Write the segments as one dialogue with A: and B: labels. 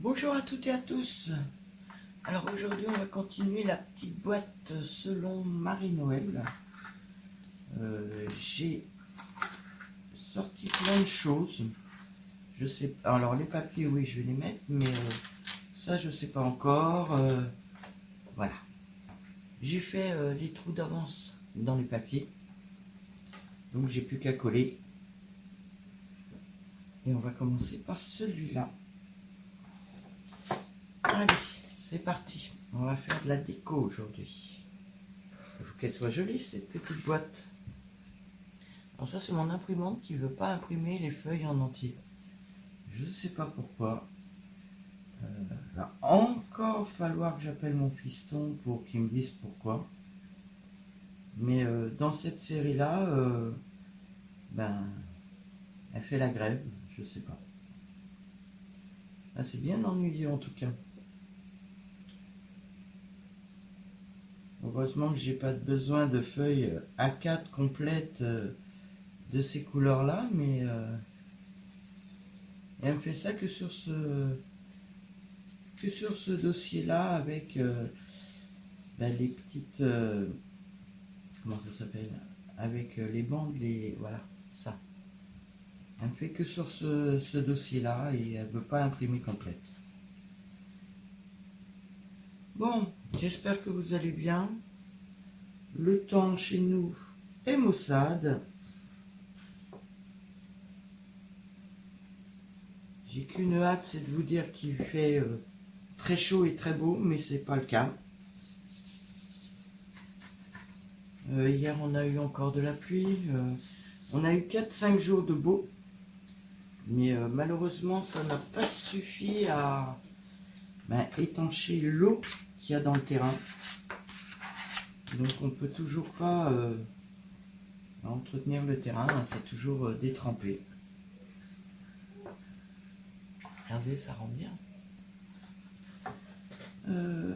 A: Bonjour à toutes et à tous. Alors aujourd'hui on va continuer la petite boîte selon Marie-Noël. J'ai sorti plein de choses. Je sais pas. Alors les papiers oui je vais les mettre, mais ça je sais pas encore. Voilà. J'ai fait les trous d'avance dans les papiers. Donc j'ai plus qu'à coller. Et on va commencer par celui-là. Allez, c'est parti. On va faire de la déco aujourd'hui. Il faut qu'elle soit jolie cette petite boîte. Alors ça c'est mon imprimante qui veut pas imprimer les feuilles en entier. Je ne sais pas pourquoi. Il va encore falloir que j'appelle mon fiston pour qu'il me dise pourquoi. Mais dans cette série-là, elle fait la grève, je sais pas. Ah, c'est bien ennuyeux en tout cas. Heureusement que j'ai pas besoin de feuilles A4 complètes de ces couleurs-là, mais elle me fait ça que sur ce dossier-là avec les petites comment ça s'appelle, avec les bandes, voilà, ça. Elle me fait que sur ce dossier-là et elle veut pas imprimer complète. Bon, j'espère que vous allez bien. Le temps chez nous est maussade. J'ai qu'une hâte, c'est de vous dire qu'il fait très chaud et très beau, mais c'est pas le cas. Hier, on a eu encore de la pluie. On a eu 4-5 jours de beau. Mais malheureusement, ça n'a pas suffi à étancher l'eau qu'il y a dans le terrain. Donc on ne peut toujours pas entretenir le terrain, hein, c'est toujours détrempé. Regardez, ça rend bien.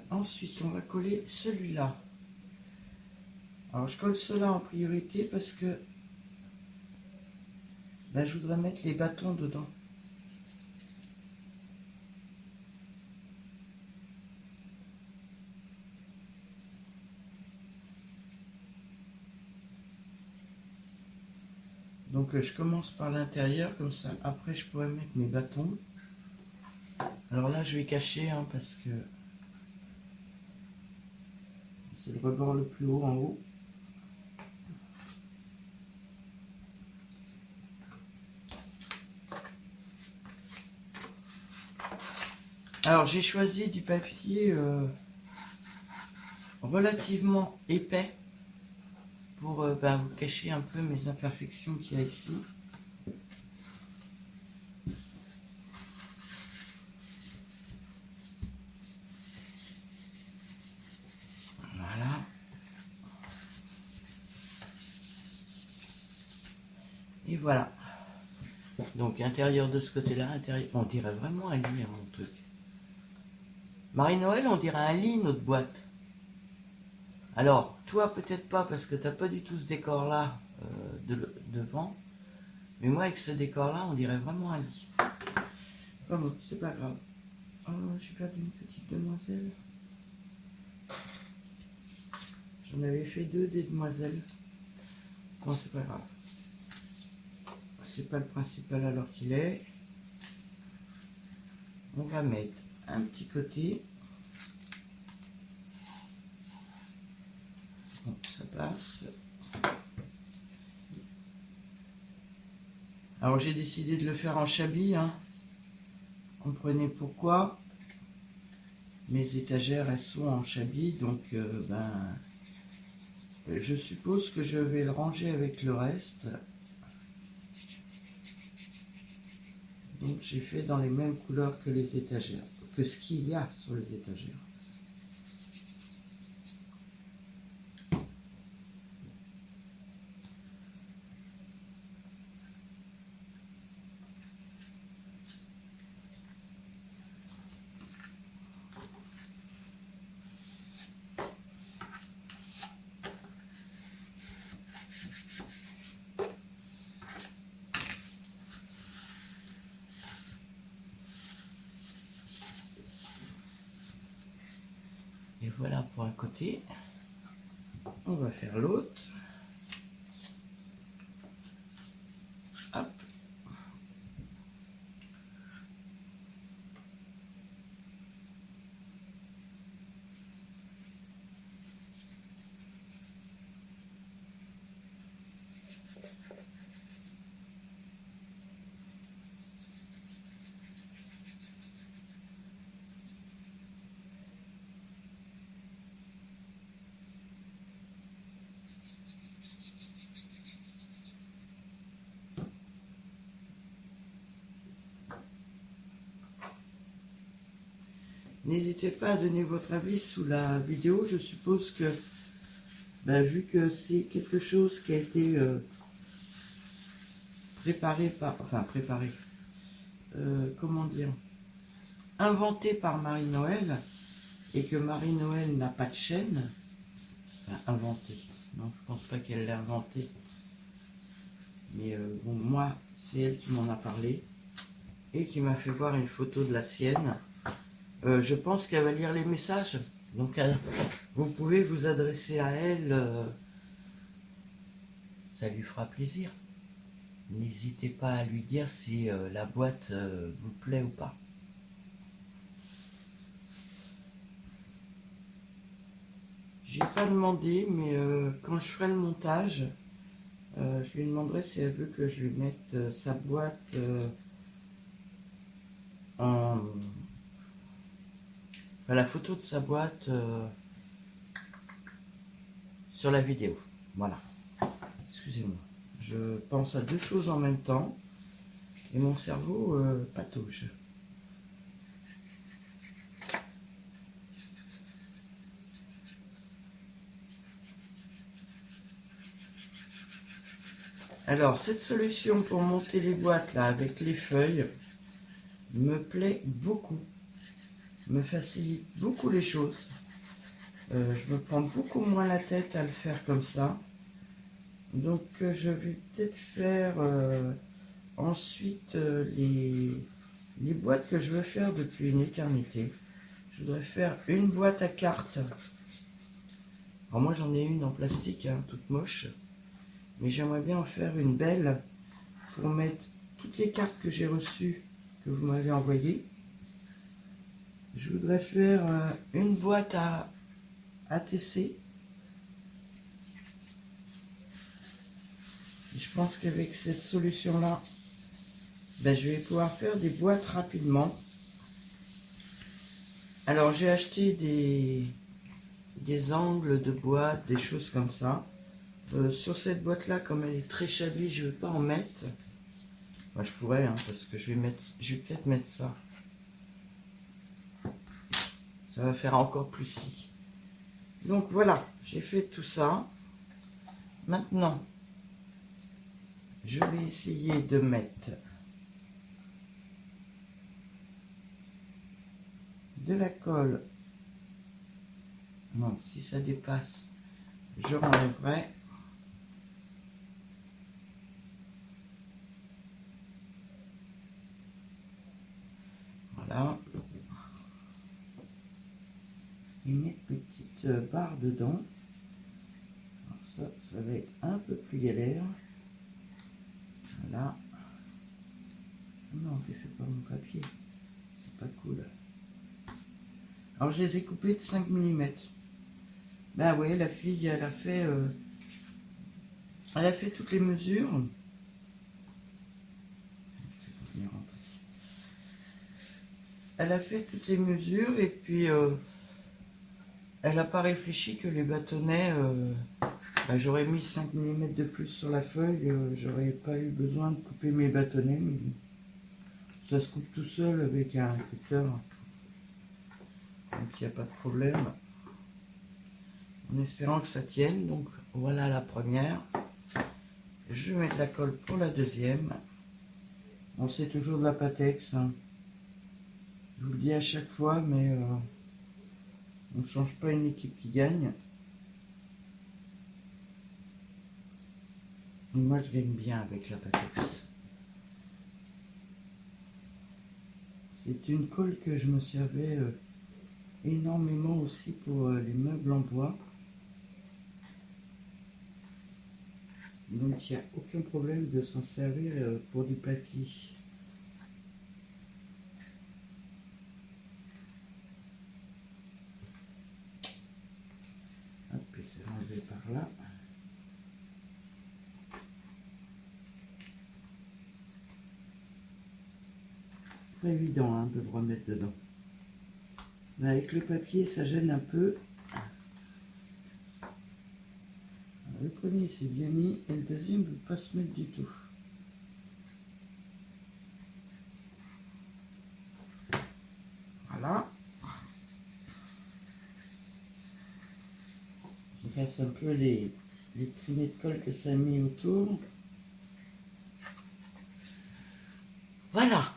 A: Ensuite, on va coller celui-là. Alors je colle cela en priorité parce que je voudrais mettre les bâtons dedans. Donc je commence par l'intérieur, comme ça après je pourrais mettre mes bâtons. Alors là je vais cacher parce que c'est le rebord le plus haut en haut. Alors j'ai choisi du papier relativement épais pour vous cacher un peu mes imperfections qu'il y a ici. Voilà. Et voilà. Donc intérieur de ce côté-là, intérieur. On dirait vraiment un lit, mon truc. Marie-Noël, on dirait un lit, notre boîte. Alors, toi peut-être pas parce que t'as pas du tout ce décor-là devant. Mais moi avec ce décor-là, on dirait vraiment un lit. Bon, c'est pas grave. Oh, j'ai perdu une petite demoiselle. J'en avais fait 2 des demoiselles. Bon, c'est pas grave. C'est pas le principal alors qu'il est. On va mettre un petit côté. Bon, ça passe. Alors j'ai décidé de le faire en chablis. Comprenez pourquoi. Mes étagères elles sont en chablis, donc je suppose que je vais le ranger avec le reste. Donc j'ai fait dans les mêmes couleurs que les étagères, que ce qu'il y a sur les étagères. voilà pour un côté. On va faire l'autre. Hop. N'hésitez pas à donner votre avis sous la vidéo. Je suppose que, vu que c'est quelque chose qui a été préparé par, comment dire, inventé par Marie-Noël, et que Marie-Noël n'a pas de chaîne, inventé, non, je pense pas qu'elle l'a inventé, mais bon, moi, c'est elle qui m'en a parlé, et qui m'a fait voir une photo de la sienne. Je pense qu'elle va lire les messages, donc vous pouvez vous adresser à elle, ça lui fera plaisir. N'hésitez pas à lui dire si la boîte vous plaît ou pas. J'ai pas demandé, mais quand je ferai le montage, je lui demanderai si elle veut que je lui mette sa boîte la photo de sa boîte sur la vidéo. Voilà. Excusez-moi. Je pense à deux choses en même temps et mon cerveau patauge. Alors, cette solution pour monter les boîtes là avec les feuilles me plaît beaucoup, me facilite beaucoup les choses. Je me prends beaucoup moins la tête à le faire comme ça. Donc, je vais peut-être faire ensuite les boîtes que je veux faire depuis une éternité. Je voudrais faire une boîte à cartes. Alors moi j'en ai une en plastique, hein, toute moche. Mais j'aimerais bien en faire une belle pour mettre toutes les cartes que j'ai reçues, que vous m'avez envoyées. Je voudrais faire une boîte à ATC. Je pense qu'avec cette solution-là, je vais pouvoir faire des boîtes rapidement. Alors j'ai acheté des angles de boîte, des choses comme ça. Sur cette boîte-là, comme elle est très chavie, je ne vais pas en mettre. Moi, je pourrais, hein, parce que je vais peut-être mettre ça. Ça va faire encore plus si. Donc voilà, j'ai fait tout ça. Maintenant, je vais essayer de mettre de la colle. Non, si ça dépasse, je renlèverai. Voilà. Et mettre une petite barre dedans. Alors ça va être un peu plus galère. Voilà. Non, je fais pas mon papier. C'est pas cool. Alors je les ai coupés de 5 mm. Ben ouais, la fille, elle a fait toutes les mesures. Elle a fait toutes les mesures et puis elle n'a pas réfléchi que les bâtonnets, j'aurais mis 5 mm de plus sur la feuille, j'aurais pas eu besoin de couper mes bâtonnets. Mais ça se coupe tout seul avec un cutter, donc il n'y a pas de problème. En espérant que ça tienne, donc voilà la première. Je mets de la colle pour la deuxième. On sait toujours de la Patex, hein. Je vous le dis à chaque fois, mais on ne change pas une équipe qui gagne. Et moi, je gagne bien avec la Patex. C'est une colle que je me servais énormément aussi pour les meubles en bois. Donc il n'y a aucun problème de s'en servir pour du papier. Hop, et c'est enlevé par là. Pas évident hein, de le remettre dedans. Là, avec le papier, ça gêne un peu. Alors, le premier c'est bien mis et le deuxième ne veut pas se mettre du tout. Voilà. Je casse un peu les traînées de colle que ça a mis autour. Voilà.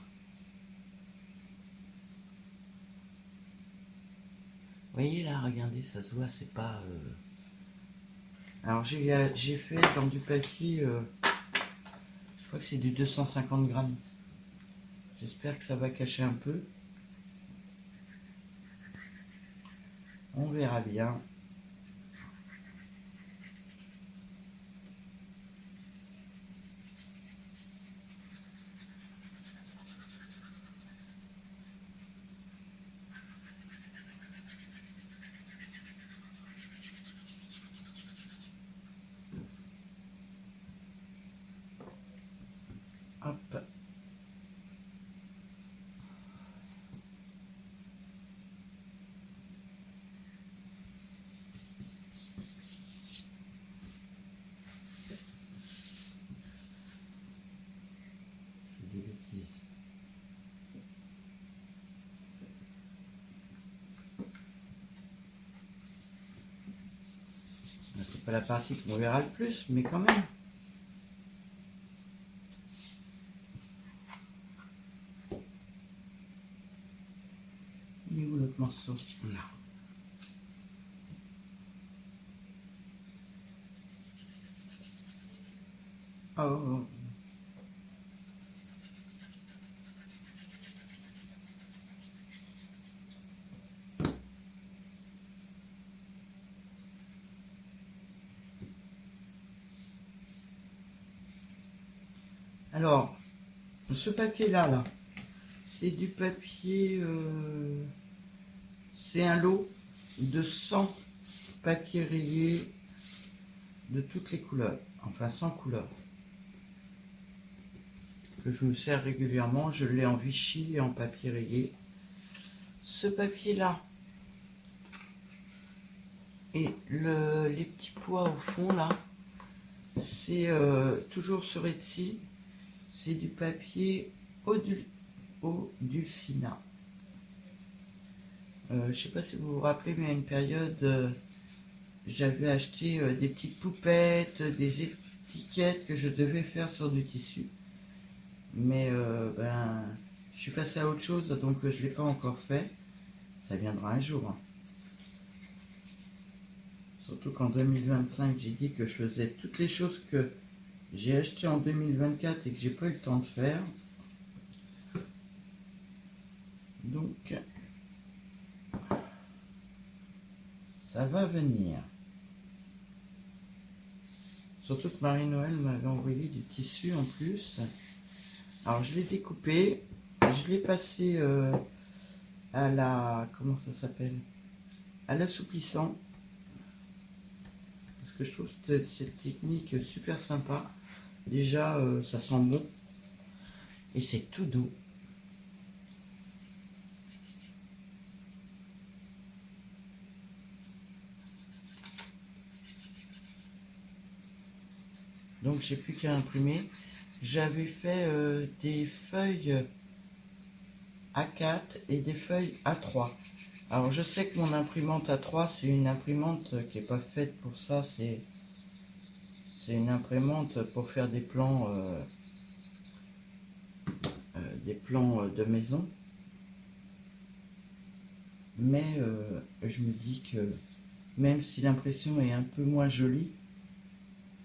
A: Vous voyez là, regardez, ça se voit, c'est pas... Alors j'ai fait dans du papier, je crois que c'est du 250 grammes. J'espère que ça va cacher un peu. On verra bien. Hop. Des bêtises. C'est pas la partie qu'on verra le plus, mais quand même. Il est où l'autre morceau? Là. Oh. Alors, ce papier-là, c'est du papier... c'est un lot de 100 papiers rayés de toutes les couleurs. Enfin, 100 couleurs. Que je me sers régulièrement. Je l'ai en Vichy et en papier rayé. Ce papier-là et les petits pois au fond, là, c'est toujours sur Etsy. C'est du papier Odulcina. Je ne sais pas si vous vous rappelez, mais à une période, j'avais acheté des petites poupettes, des étiquettes que je devais faire sur du tissu. Mais je suis passé à autre chose, donc je ne l'ai pas encore fait. Ça viendra un jour. Hein. Surtout qu'en 2025, j'ai dit que je faisais toutes les choses que j'ai achetées en 2024 et que j'ai pas eu le temps de faire. Donc, ça va venir. Surtout que Marie-Noël m'avait envoyé du tissu en plus. Alors, je l'ai découpé. Je l'ai passé à la... Comment ça s'appelle? À l'assouplissant. Parce que je trouve cette technique super sympa. Déjà, ça sent bon. Et c'est tout doux. Donc, j'ai plus qu'à imprimer. J'avais fait des feuilles A4 et des feuilles A3. Alors, je sais que mon imprimante A3, c'est une imprimante qui n'est pas faite pour ça. C'est une imprimante pour faire des plans de maison. Mais je me dis que même si l'impression est un peu moins jolie,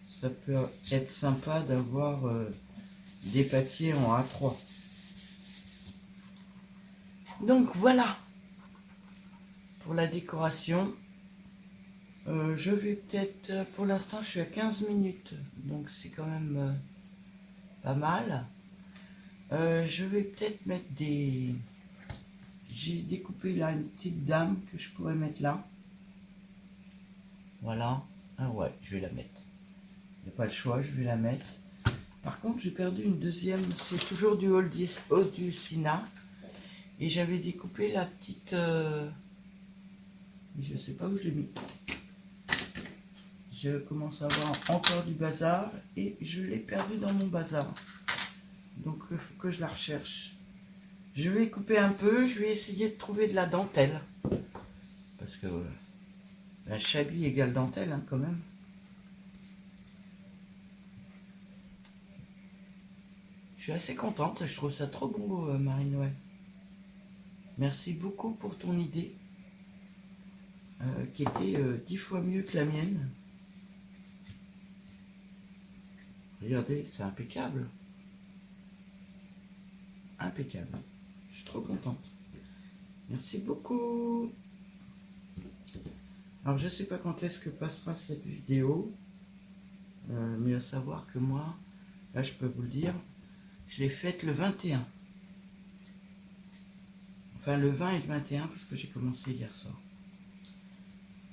A: ça peut être sympa d'avoir des papiers en A3. Donc voilà. pour la décoration, je vais peut-être, pour l'instant je suis à 15 minutes, donc c'est quand même pas mal. Je vais peut-être mettre des... J'ai découpé là une petite dame que je pourrais mettre là. Voilà. Ah ouais, je vais la mettre. Il n'y a pas le choix, je vais la mettre. Par contre, j'ai perdu une deuxième, c'est toujours du Holducina. Et j'avais découpé la petite... je sais pas où je l'ai mis. Je commence à avoir encore du bazar et je l'ai perdu dans mon bazar. Donc il faut que je la recherche. Je vais couper un peu, je vais essayer de trouver de la dentelle. Parce que un chablis égale dentelle hein, quand même. Je suis assez contente, je trouve ça trop beau Marie-Noël. Merci beaucoup pour ton idée. Qui était 10 fois mieux que la mienne. Regardez, c'est impeccable. Impeccable. Je suis trop contente. Merci beaucoup. Alors je sais pas quand est-ce que passera cette vidéo. Mais à savoir que moi, là je peux vous le dire, je l'ai faite le 21. Enfin le 20 et le 21 parce que j'ai commencé hier soir.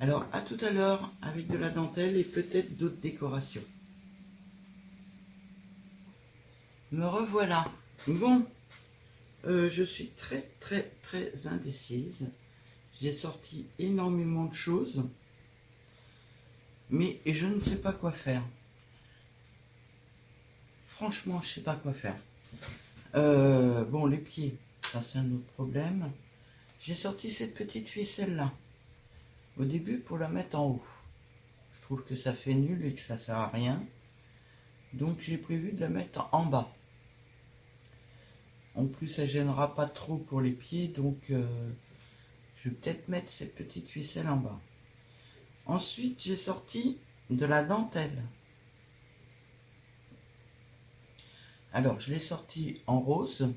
A: Alors à tout à l'heure avec de la dentelle et peut-être d'autres décorations. Me revoilà. Bon, je suis très indécise. J'ai sorti énormément de choses, mais je ne sais pas quoi faire. Franchement, je sais pas quoi faire. Bon, les pieds, ça c'est un autre problème. J'ai sorti cette petite ficelle là. Au début pour la mettre en haut. Je trouve que ça fait nul et que ça sert à rien. Donc j'ai prévu de la mettre en bas. En plus, ça gênera pas trop pour les pieds, donc je vais peut-être mettre cette petite ficelle en bas. Ensuite, j'ai sorti de la dentelle. Alors, je l'ai sorti en rose.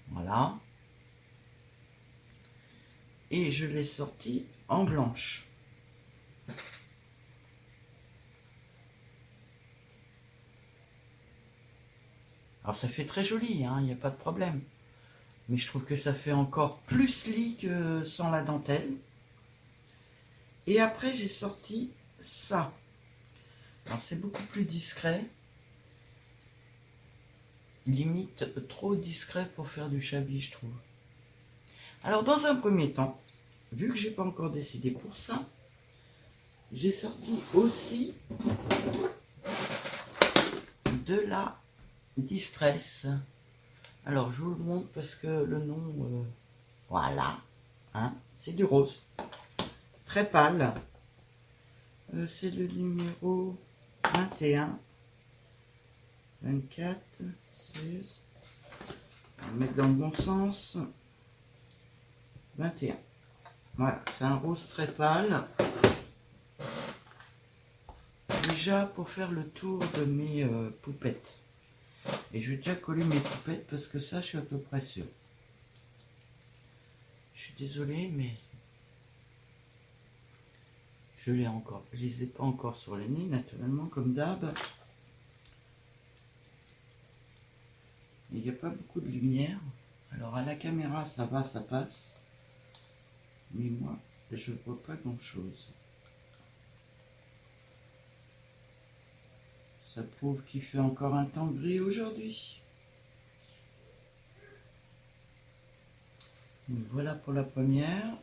A: Voilà. Et je l'ai sorti en blanche. Alors, ça fait très joli, hein, il n'y a pas de problème. Mais je trouve que ça fait encore plus lit que sans la dentelle. Et après, j'ai sorti ça. Alors, c'est beaucoup plus discret. Limite trop discret pour faire du chablis, je trouve. Alors, dans un premier temps, vu que j'ai pas encore décidé pour ça, j'ai sorti aussi de la Distress. Alors, je vous le montre parce que le nom, voilà, hein, c'est du rose. Très pâle. C'est le numéro 21, 24, 16. On va mettre dans le bon sens. 21. Voilà, c'est un rose très pâle. Déjà pour faire le tour de mes poupettes. Et je vais déjà coller mes poupettes parce que ça, je suis à peu près sûr. Je suis désolé, mais je l'ai encore. Je les ai pas encore sur le nez, naturellement, comme d'hab. Il n'y a pas beaucoup de lumière. Alors à la caméra, ça va, ça passe. Mais moi, je ne vois pas grand-chose. Ça prouve qu'il fait encore un temps gris aujourd'hui. Voilà pour la première.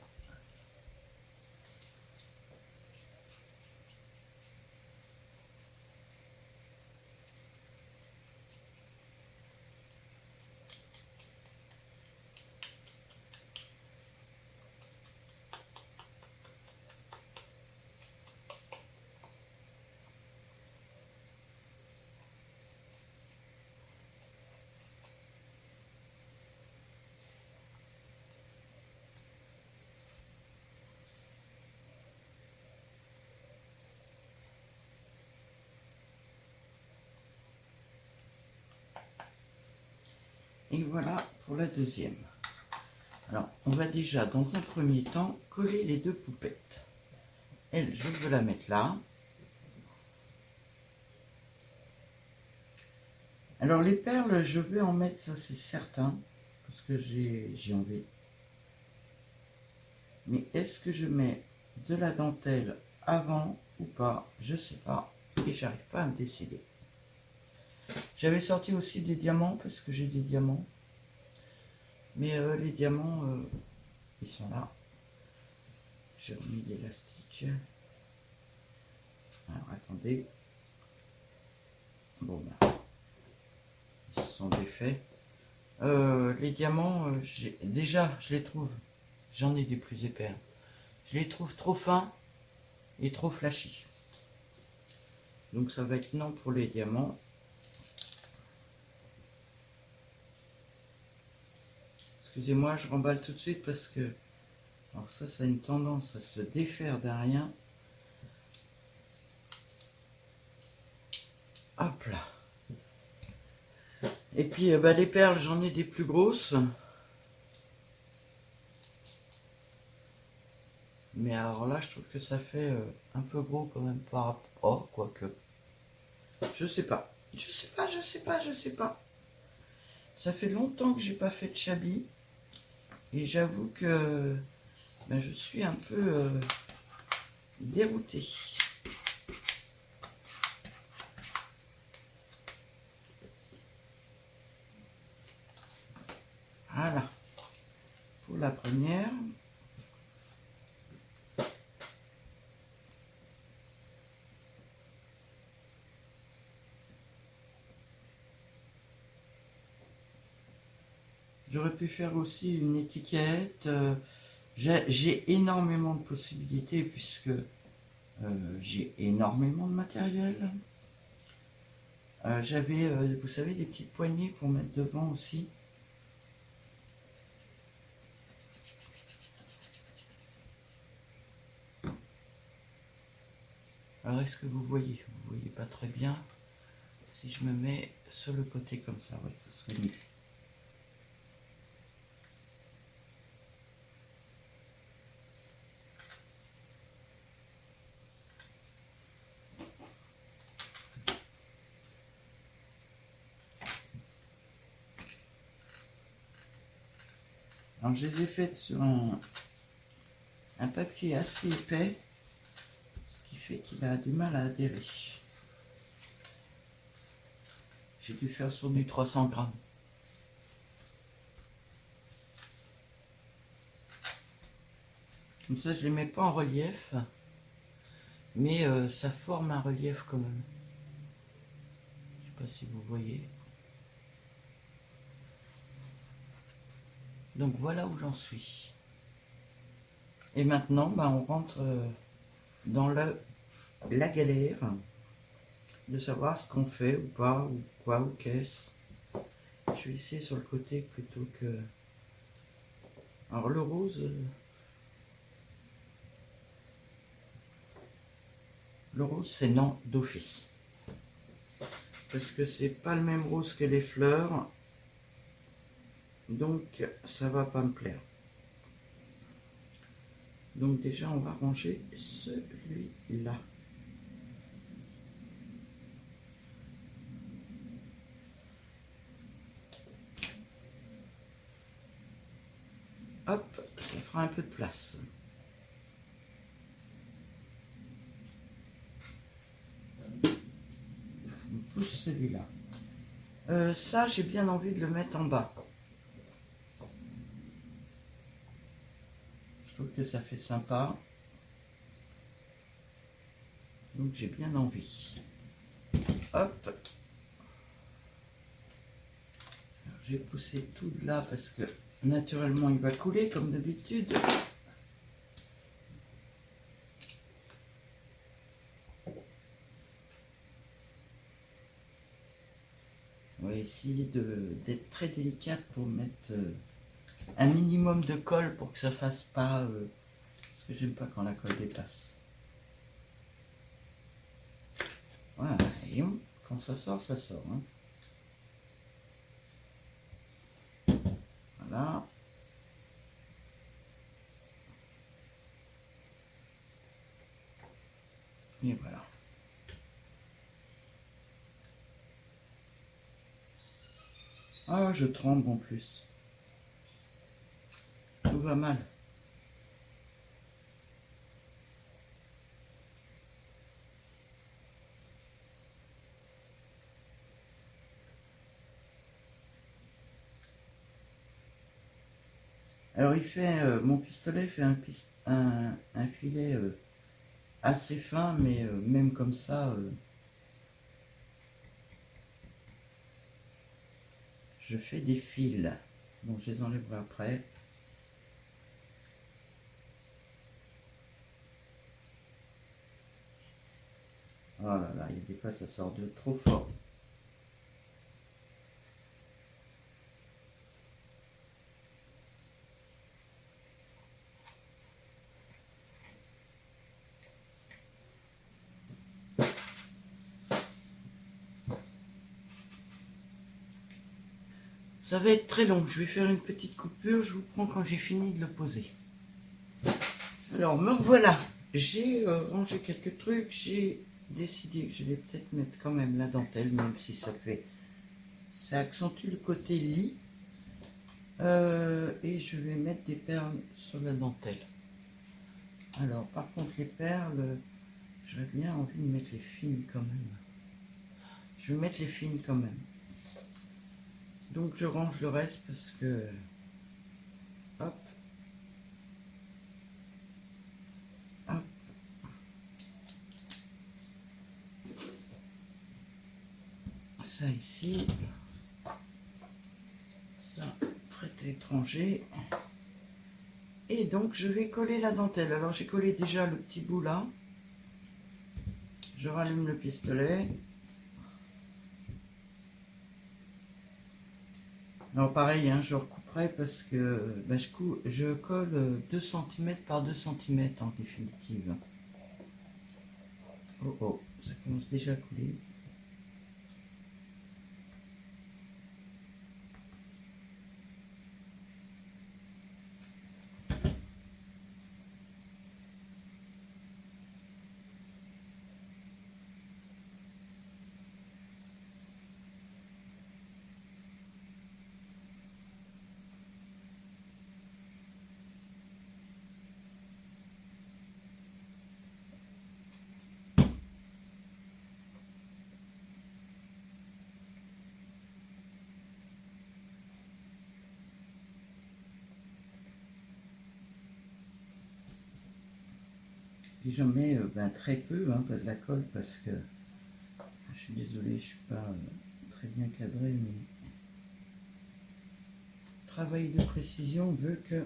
A: Et voilà pour la deuxième. Alors, on va déjà, dans un premier temps, coller les deux poupettes. Elle, je veux la mettre là. Alors, les perles, je vais en mettre, ça c'est certain, parce que j'ai envie. Mais est-ce que je mets de la dentelle avant ou pas? Je sais pas, et j'arrive pas à me décider. J'avais sorti aussi des diamants, parce que j'ai des diamants. Mais les diamants, ils sont là. J'ai remis l'élastique. Alors attendez. Bon, ben, ils se sont défaits. Les diamants, déjà, je les trouve. J'en ai des plus épais. Je les trouve trop fins et trop flashy. Donc ça va être non pour les diamants. Excusez-moi, je remballe tout de suite parce que... Alors ça a une tendance à se défaire derrière. Hop là. Et puis bah, les perles, j'en ai des plus grosses. Mais alors là, je trouve que ça fait un peu gros quand même par rapport... Oh, quoique. Je sais pas. Je sais pas. Ça fait longtemps que j'ai pas fait de chablis. Et j'avoue que ben, je suis un peu dérouté. Voilà. Pour la première. J'aurais pu faire aussi une étiquette. J'ai énormément de possibilités puisque j'ai énormément de matériel. J'avais, vous savez, des petites poignées pour mettre devant aussi. Alors, est-ce que vous voyez? Vous voyez pas très bien. Si je me mets sur le côté comme ça, ouais, ça serait mieux. Alors, je les ai faites sur un papier assez épais, ce qui fait qu'il a du mal à adhérer. J'ai dû faire sur du 300 grammes. Comme ça, je ne les mets pas en relief, mais ça forme un relief quand même. Je ne sais pas si vous voyez. Donc voilà où j'en suis. Et maintenant, bah, on rentre dans la galère de savoir ce qu'on fait ou pas, ou quoi, ou qu'est-ce. Je vais essayer sur le côté plutôt que... Alors le rose... Le rose, c'est non d'office. Parce que c'est pas le même rose que les fleurs. Donc, ça va pas me plaire. Donc déjà, on va ranger celui-là. Hop, ça fera un peu de place. On pousse celui-là. Ça, j'ai bien envie de le mettre en bas. Je trouve que ça fait sympa. Donc j'ai bien envie. Hop. Je vais pousser tout de là parce que naturellement il va couler comme d'habitude. On va essayer d'être très délicate pour mettre un minimum de colle pour que ça fasse pas... parce que j'aime pas quand la colle dépasse. Voilà, et quand ça sort, ça sort. Hein. Voilà. Et voilà. Ah, je tremble en plus. Tout va mal. Alors il fait, mon pistolet fait un filet assez fin, mais même comme ça, je fais des fils. Bon, je les enlèverai après. Oh là là, il y a des fois ça sort de trop fort. Ça va être très long, je vais faire une petite coupure, je vous prends quand j'ai fini de le poser. Alors me revoilà, j'ai rangé quelques trucs, j'ai décidé que je vais peut-être mettre quand même la dentelle, même si ça accentue le côté lit. Et je vais mettre des perles sur la dentelle. Alors par contre les perles, j'aurais bien envie de mettre les fines quand même. Je vais mettre les fines quand même. Donc je range le reste parce que... Hop. Hop. Ça ici. Ça, prêt à étranger. Et donc je vais coller la dentelle. Alors j'ai collé déjà le petit bout là. Je rallume le pistolet. Alors pareil, hein, je recouperai parce que bah, je colle 2 cm par 2 cm en définitive. Oh oh, ça commence déjà à couler. Et j'en mets très peu, hein, pas de la colle, parce que je suis désolé, je ne suis pas très bien cadré, mais le travail de précision veut que...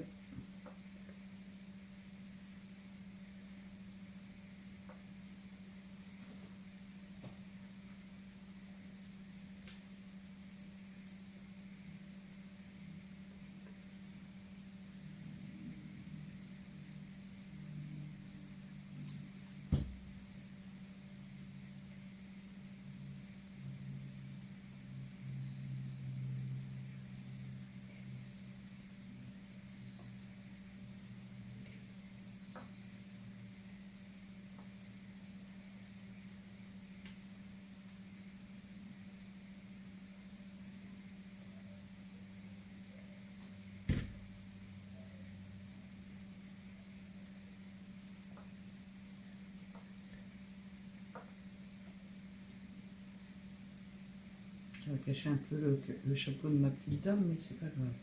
A: Ça va cacher un peu le chapeau de ma petite dame, mais c'est pas grave.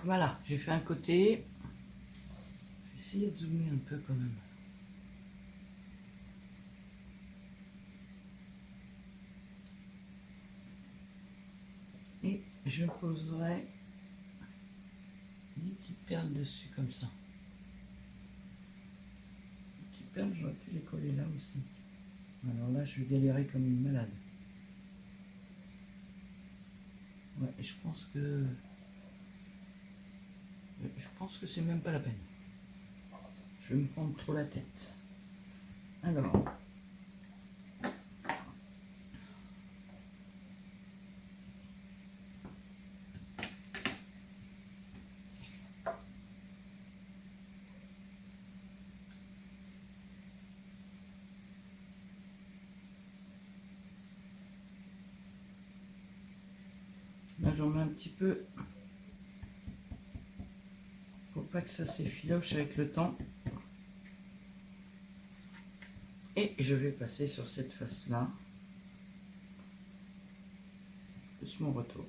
A: Voilà, j'ai fait un côté. Je vais essayer de zoomer un peu quand même. Et je poserai des petites perles dessus comme ça. Les petites perles, j'aurais pu les coller là aussi. Alors là, je vais galérer comme une malade. Ouais, je pense que c'est même pas la peine. Je vais me prendre trop la tête. Alors, là j'en mets un petit peu pour pas que ça s'effiloche avec le temps. Et je vais passer sur cette face là, plus mon retour.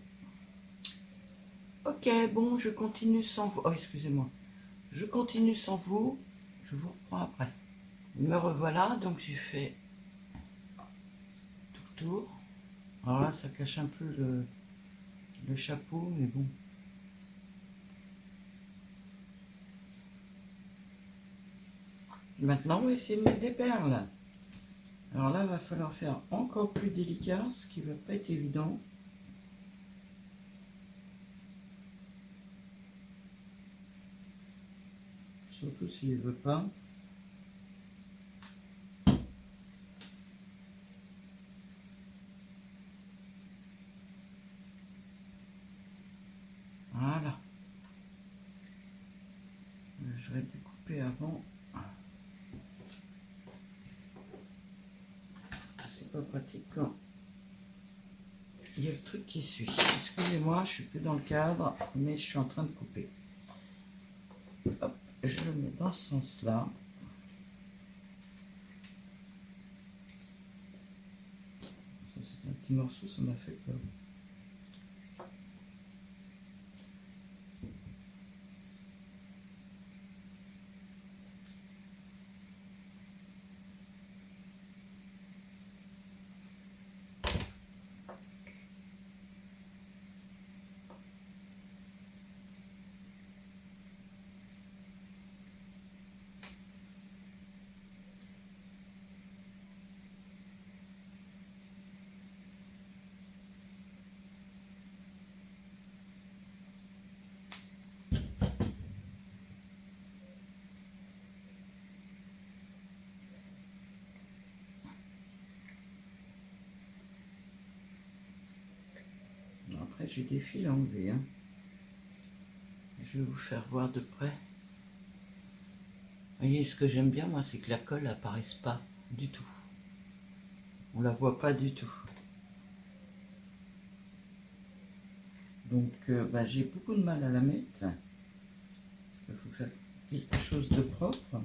A: Ok, bon, je continue sans vous. Oh, excusez-moi. Je continue sans vous. Je vous reprends après. Me revoilà, donc j'ai fait tout le tour. Alors là, ça cache un peu le chapeau, mais bon. Maintenant, on va essayer de mettre des perles. Alors là, il va falloir faire encore plus délicat, ce qui ne va pas être évident. Surtout s'il ne veut pas. Voilà. Je vais découper avant. C'est pas pratique quand il y a le truc qui suit. Excusez-moi, je suis plus dans le cadre, mais je suis en train de couper. Hop, je le mets dans ce sens-là. Ça, c'est un petit morceau, ça m'a fait peur. Après, j'ai des fils à enlever. Hein. Je vais vous faire voir de près. Vous voyez, ce que j'aime bien, moi, c'est que la colle n'apparaisse pas du tout. On la voit pas du tout. Donc, j'ai beaucoup de mal à la mettre. Parce qu'il faut faire quelque chose de propre.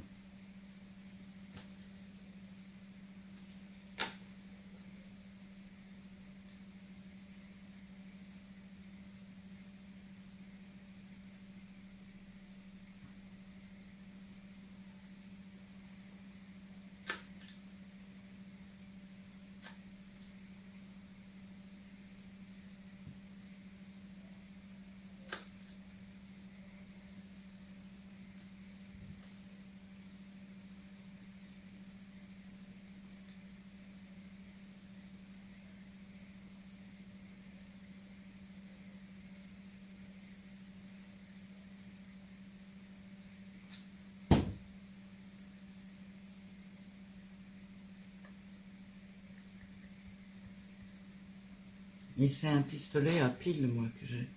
A: Et c'est un pistolet à pile, moi, que j'ai.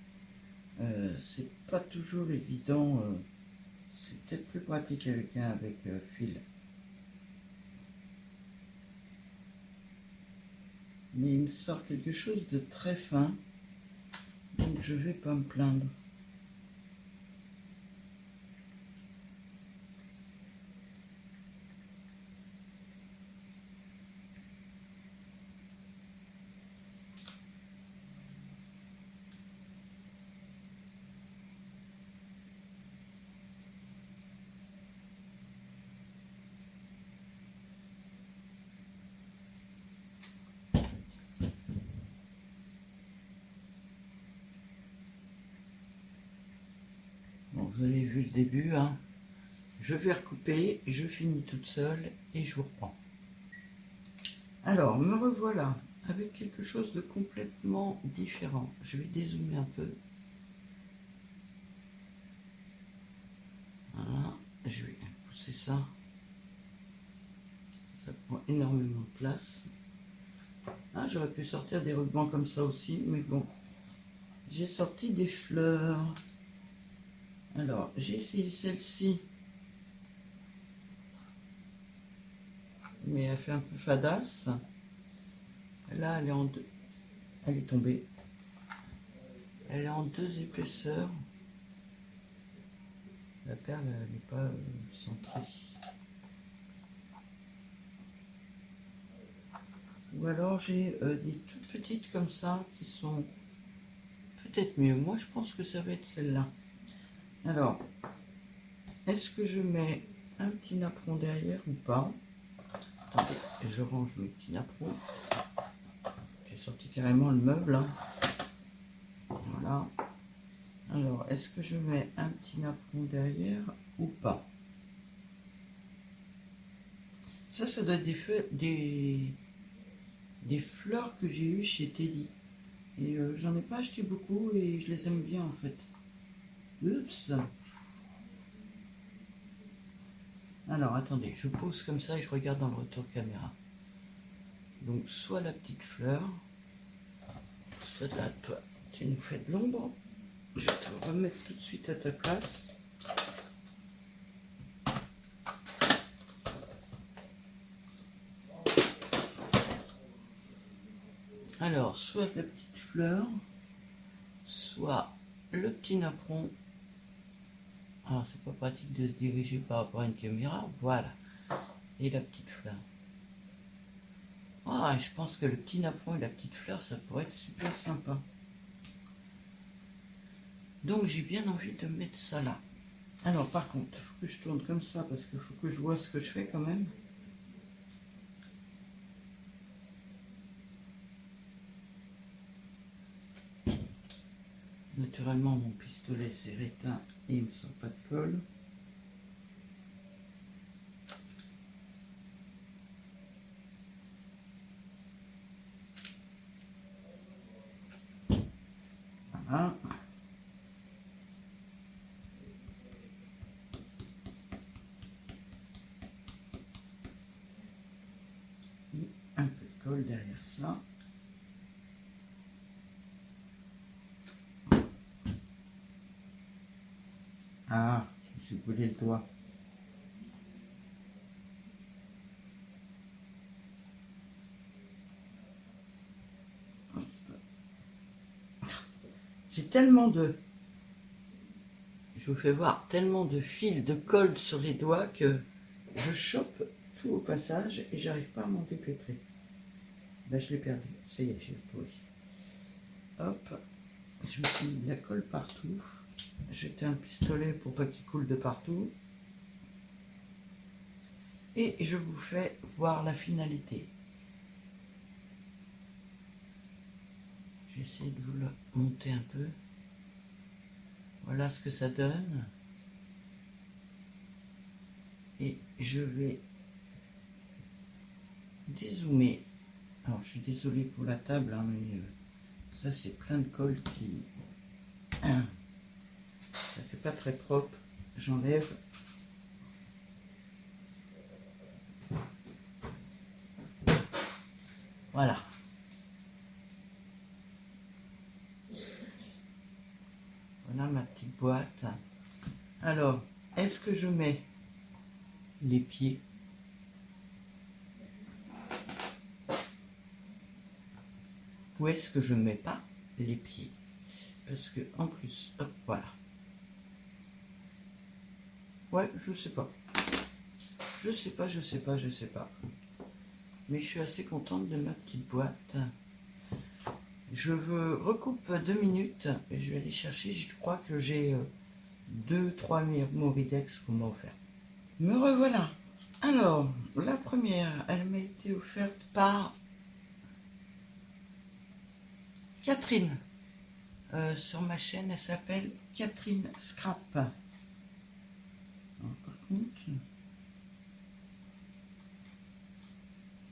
A: C'est pas toujours évident. C'est peut-être plus pratique avec un avec fil. Mais il me sort quelque chose de très fin. Donc je vais pas me plaindre. Vous avez vu le début, hein. Je vais recouper, je finis toute seule et je vous reprends. Alors, me revoilà avec quelque chose de complètement différent. Je vais dézoomer un peu. Voilà, je vais pousser ça. Ça prend énormément de place. Ah, j'aurais pu sortir des rubans comme ça aussi, mais bon. J'ai sorti des fleurs. Alors, j'ai essayé celle-ci. Mais elle fait un peu fadasse. Là, elle est en deux. Elle est tombée. Elle est en deux épaisseurs. La perle, elle n'est pas centrée. Ou alors j'ai des toutes petites comme ça qui sont peut-être mieux. Moi, je pense que ça va être celle-là. Alors, est-ce que je mets un petit napperon derrière ou pas? Attendez, je range mes petits napperons. J'ai sorti carrément le meuble. Hein. Voilà. Alors, est-ce que je mets un petit napperon derrière ou pas? Ça doit être des fleurs que j'ai eues chez Teddy. Et j'en ai pas acheté beaucoup et je les aime bien en fait. Oups. Alors, attendez, je pose comme ça et je regarde dans le retour caméra. Donc, soit la petite fleur, soit là, toi, tu nous fais de l'ombre. Je vais te remettre tout de suite à ta place. Alors, soit la petite fleur, soit le petit napperon. Alors, c'est pas pratique de se diriger par rapport à une caméra. Voilà. Et la petite fleur. Ah, je pense que le petit napperon et la petite fleur, ça pourrait être super sympa. Donc, j'ai bien envie de mettre ça là. Alors, par contre, il faut que je tourne comme ça parce qu'il faut que je vois ce que je fais quand même. Naturellement, mon pistolet s'est éteint et il ne me sort pas de colle. Voilà. Et un peu de colle derrière ça. Ah, je me suis brûlé le doigt. J'ai tellement de... Je vous fais voir, tellement de fils de colle sur les doigts que je chope tout au passage et j'arrive pas à m'en dépêtrer. Là, je l'ai perdu. Ça y est, j'ai retrouvé. Hop, je me suis mis de la colle partout. J'étais un pistolet pour pas qu'il coule de partout. Et je vous fais voir la finalité. J'essaie de vous le monter un peu. Voilà ce que ça donne. Et je vais dézoomer. Alors, je suis désolé pour la table, hein, mais ça, c'est plein de colle qui... Ça fait pas très propre. J'enlève. Voilà. Voilà ma petite boîte. Alors, est-ce que je mets les pieds? Ou est-ce que je ne mets pas les pieds? Parce que en plus, hop, voilà. Ouais, je sais pas. Je sais pas. Mais je suis assez contente de ma petite boîte. Je recoupe 2 minutes. Et je vais aller chercher. Je crois que j'ai 2-3 Moridex qu'on m'a offert. Me revoilà. Alors, la première, elle m'a été offerte par Catherine. Sur ma chaîne, elle s'appelle Catherine Scrap. Alors, par contre,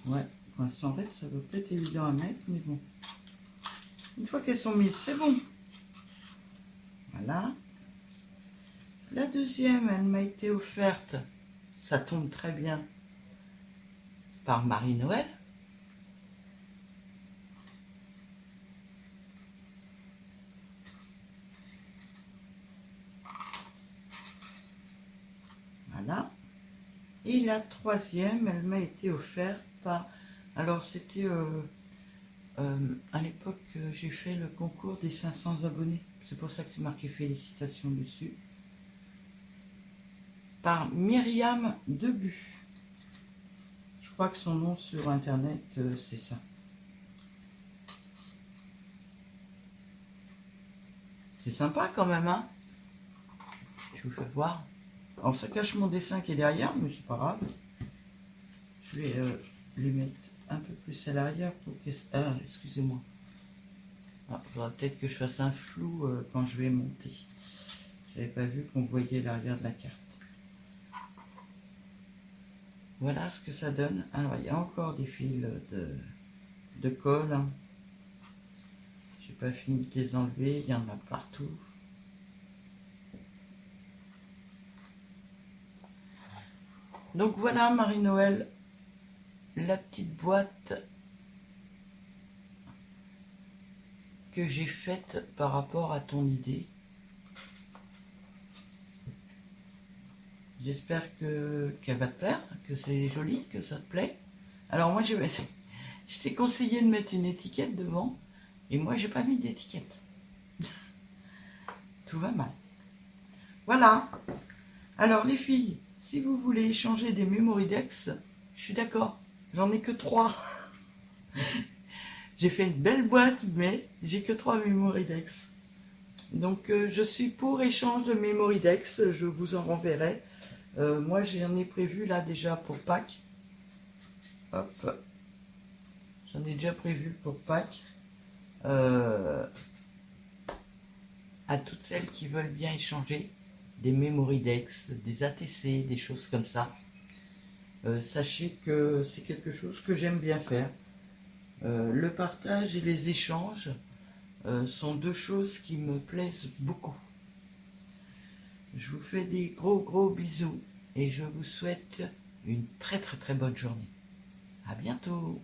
A: ouais, point sans raide, ça va pas être évident à mettre, mais bon. Une fois qu'elles sont mises, c'est bon. Voilà. La deuxième, elle m'a été offerte, ça tombe très bien, par Marie-Noël. Voilà. Et la troisième, elle m'a été offerte par... Alors, c'était... à l'époque, j'ai fait le concours des 500 abonnés. C'est pour ça que c'est marqué félicitations dessus. Par Myriam Debu. Je crois que son nom sur internet, c'est ça. C'est sympa quand même, hein? Je vous fais voir. Alors ça cache mon dessin qui est derrière, mais c'est pas grave. Je vais les mettre un peu plus à l'arrière pour que... Ah, excusez-moi. Ah, il faudra peut-être que je fasse un flou quand je vais monter. J'avais pas vu qu'on voyait l'arrière de la carte. Voilà ce que ça donne. Alors il y a encore des fils de colle. Hein. J'ai pas fini de les enlever, il y en a partout. Donc voilà Marie-Noël, la petite boîte que j'ai faite par rapport à ton idée. J'espère qu'elle va te plaire, que c'est joli, que ça te plaît. Alors moi, je t'ai conseillé de mettre une étiquette devant, et moi, j'ai pas mis d'étiquette. Tout va mal. Voilà. Alors les filles, si vous voulez échanger des Memoridex, je suis d'accord. J'en ai que 3. J'ai fait une belle boîte, mais j'ai que 3 Memoridex. Donc je suis pour échange de Memoridex, je vous en renverrai. Moi j'en ai prévu là déjà pour Pâques. Hop. J'en ai déjà prévu pour Pâques. À toutes celles qui veulent bien échanger des Memoridex, des ATC, des choses comme ça. Sachez que c'est quelque chose que j'aime bien faire. Le partage et les échanges sont deux choses qui me plaisent beaucoup. Je vous fais des gros bisous et je vous souhaite une très bonne journée. À bientôt.